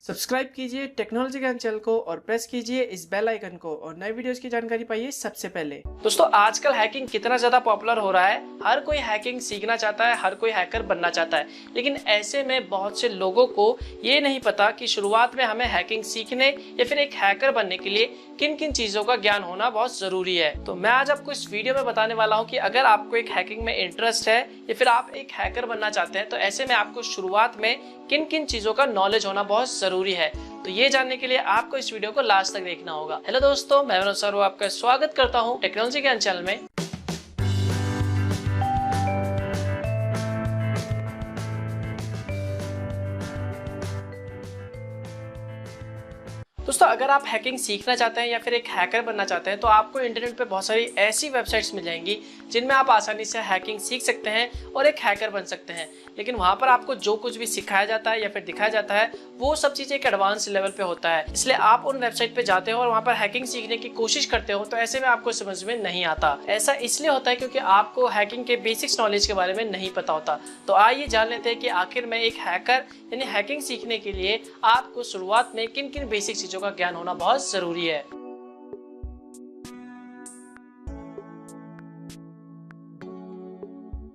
Subscribe कीजिए technology ज्ञान channel को और प्रेस कीजिए इस बेल आइकन को और नए वीडियोस की जानकारी पाइए सबसे पहले। दोस्तों, आजकल हैकिंग कितना ज्यादा पॉपुलर हो रहा है। हर कोई हैकिंग सीखना चाहता है, हर कोई हैकर बनना चाहता है, लेकिन ऐसे में बहुत से लोगों को ये नहीं पता कि शुरुआत में हमें हैकिंग सीखने या फिर एक हैकर बनने के लिए किन किन चीजों का ज्ञान होना बहुत जरूरी है। तो मैं आज आपको इस वीडियो में बताने वाला हूँ कि अगर आपको एक हैकिंग में इंटरेस्ट है या फिर आप एक हैकर बनना चाहते हैं तो ऐसे में आपको शुरुआत में किन किन चीजों का नॉलेज होना बहुत जरूरी है। तो ये जानने के लिए आपको इस वीडियो को लास्ट तक देखना होगा। हेलो दोस्तों, मैं मनोज सर आपका स्वागत करता हूँ टेक्नोलॉजी ज्ञान चैनल में। दोस्तों, अगर आप हैकिंग सीखना चाहते हैं या फिर एक हैकर बनना चाहते हैं तो आपको इंटरनेट पे बहुत सारी ऐसी वेबसाइट्स मिल जाएंगी जिनमें आप आसानी से हैकिंग सीख सकते हैं और एक हैकर बन सकते हैं। लेकिन वहां पर आपको जो कुछ भी सिखाया जाता है या फिर दिखाया जाता है वो सब चीजें एक एडवांस लेवल पे होता है। इसलिए आप उन वेबसाइट पे जाते हो और वहां पर हैकिंग सीखने की कोशिश करते हो तो ऐसे में आपको समझ में नहीं आता। ऐसा इसलिए होता है क्योंकि आपको हैकिंग के बेसिक्स नॉलेज के बारे में नहीं पता होता। तो आइए जान लेते हैं कि आखिर में एक हैकर यानी हैकिंग सीखने के लिए आपको शुरुआत में किन किन बेसिक चीजों का ज्ञान होना बहुत जरूरी है।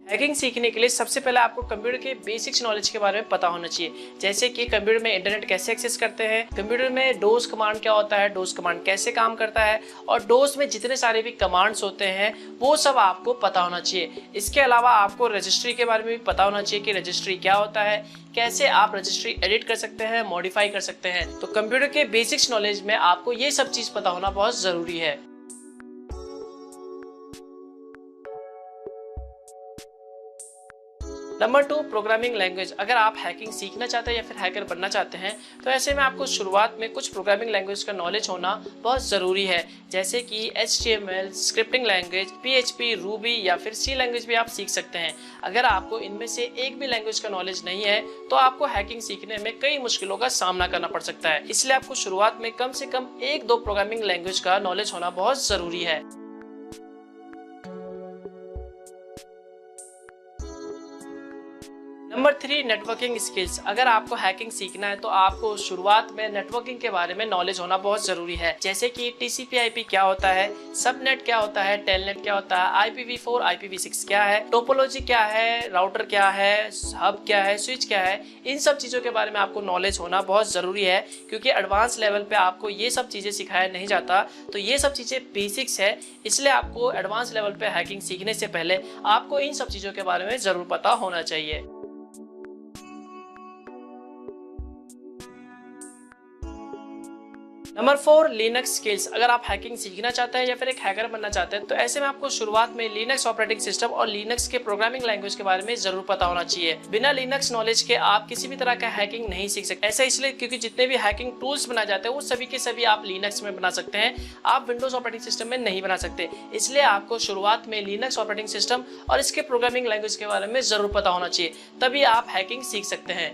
हैकिंग सीखने के लिए सबसे पहले आपको कंप्यूटर के बेसिक्स नॉलेज के बारे में पता होना चाहिए, जैसे कि कंप्यूटर में इंटरनेट कैसे एक्सेस करते हैं, कंप्यूटर में डोस कमांड क्या होता है, डोस कमांड कैसे काम करता है और डोस में जितने सारे भी कमांड्स होते हैं वो सब आपको पता होना चाहिए। इसके अलावा आपको रजिस्ट्री के बारे में भी पता होना चाहिए कि रजिस्ट्री क्या होता है, कैसे आप रजिस्ट्री एडिट कर सकते हैं, मॉडिफाई कर सकते हैं। तो कंप्यूटर के बेसिक्स नॉलेज में आपको ये सब चीज पता होना बहुत जरूरी है। Number 2, programming language. अगर आप हैकिंग सीखना चाहते हैं या फिर हैकर बनना चाहते हैं तो ऐसे में आपको शुरुआत में कुछ प्रोग्रामिंग लैंग्वेज का नॉलेज होना बहुत ज़रूरी है, जैसे कि HTML, scripting language, PHP, Ruby या फिर C लैंग्वेज भी आप सीख सकते हैं। अगर आपको इनमें से एक भी लैंग्वेज का नॉलेज नहीं है तो आपको हैकिंग सीखने में कई मुश्किलों का सामना करना पड़ सकता है। इसलिए आपको शुरुआत में कम से कम 1-2 प्रोग्रामिंग लैंग्वेज का नॉलेज होना बहुत ज़रूरी है। Number 3, networking skills. अगर आपको हैकिंग सीखना है तो आपको शुरुआत में नेटवर्किंग के बारे में नॉलेज होना बहुत जरूरी है, जैसे कि TCP/IP क्या होता है, सबनेट क्या होता है, टेलनेट क्या होता है, IPv4, IPv6 क्या है, टोपोलॉजी क्या है, राउटर क्या है, हब क्या है, स्विच क्या है। इन सब चीजों के बारे में आपको नॉलेज होना बहुत जरूरी है क्योंकि एडवांस लेवल पे आपको ये सब चीजें सिखाया नहीं जाता। तो ये सब चीजें बेसिक्स है, इसलिए आपको एडवांस लेवल पे हैकिंग सीखने से पहले आपको इन सब चीजों के बारे में जरूर पता होना चाहिए। Number 4, Linux skills. अगर आप हैकिंग सीखना चाहते हैं या फिर एक हैकर बनना चाहते हैं तो ऐसे में आपको शुरुआत में लिनक्स ऑपरेटिंग सिस्टम और लिनक्स के प्रोग्रामिंग लैंग्वेज के बारे में जरूर पता होना चाहिए। बिना लिनक्स नॉलेज के आप किसी भी तरह का हैकिंग नहीं सीख सकते। ऐसा इसलिए क्योंकि जितने भी हैकिंग टूल्स बनाए जाते हैं वो सभी के सभी आप लिनक्स में बना सकते हैं, आप विंडोज ऑपरेटिंग सिस्टम में नहीं बना सकते। इसलिए आपको शुरुआत में लिनक्स ऑपरेटिंग सिस्टम और इसके प्रोग्रामिंग लैंग्वेज के बारे में जरूर पता होना चाहिए, तभी आप हैकिंग सीख सकते हैं।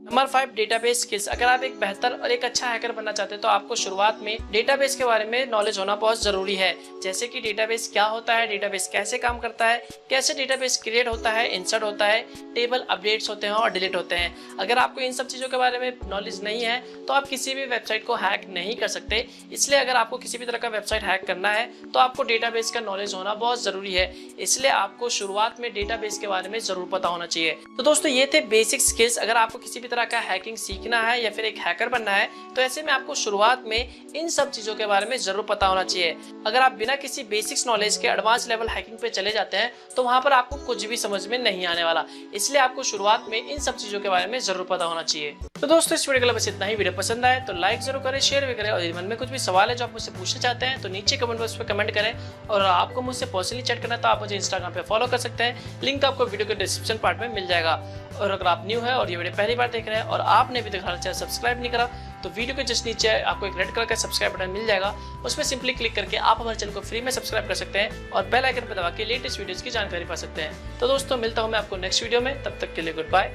Number 5, database skills. अगर आप एक बेहतर और एक अच्छा हैकर बनना चाहते हैं तो आपको शुरुआत में डेटाबेस के बारे में नॉलेज होना बहुत जरूरी है, जैसे कि डेटाबेस क्या होता है, डेटाबेस कैसे काम करता है, कैसे डेटाबेस क्रिएट होता है, इंसर्ट होता है, टेबल अपडेट्स होते हैं और डिलीट होते हैं। अगर आपको इन सब चीज़ों के बारे में नॉलेज नहीं है तो आप किसी भी वेबसाइट को हैक नहीं कर सकते। इसलिए अगर आपको किसी भी तरह का वेबसाइट हैक करना है तो आपको डेटाबेस का नॉलेज होना बहुत जरूरी है। इसलिए आपको शुरुआत में डेटाबेस के बारे में जरूर पता होना चाहिए। तो दोस्तों, ये थे बेसिक स्किल्स। अगर आपको किसी भी तरह का हैकिंग सीखना है या फिर एक हैकर बनना है तो ऐसे में आपको शुरुआत में इन सब चीजों के बारे में जरूर पता होना चाहिए। अगर आप बिना किसी बेसिक्स नॉलेज के एडवांस लेवल हैकिंग पे चले जाते हैं तो वहां पर आपको कुछ भी समझ में नहीं आने वाला। इसलिए आपको शुरुआत में इन सब चीजों के बारे में जरूर पता होना चाहिए। तो दोस्तों, इस वीडियो के लिए बस इतना ही। वीडियो पसंद आए तो लाइक जरूर करें, शेयर भी करें और मन में कुछ भी सवाल है जो आप मुझसे पूछना चाहते हैं तो नीचे कमेंट बॉक्स पे कमेंट करें। और आपको मुझसे पर्सनली चैट करना है तो आप मुझे इंस्टाग्राम पे फॉलो कर सकते हैं, लिंक आपको वीडियो के डिस्क्रिप्शन पार्ट में मिल जाएगा। और अगर आप न्यू है और ये वीडियो पहली बार देख रहे हैं और आपने अभी तक हमारा चैनल सब्सक्राइब नहीं करा तो वीडियो के जस्ट नीचे आपको एक रेड कलर का सब्सक्राइब बटन मिल जाएगा, उसमें सिंपली क्लिक करके आप हमारे चैनल को फ्री में सब्सक्राइब कर सकते हैं और बेल आइकन पर दबा के लेटेस्ट वीडियोस की जानकारी पा सकते हैं। तो दोस्तों, मिलता हूं मैं आपको नेक्स्ट वीडियो में, तब तक के लिए गुड बाय।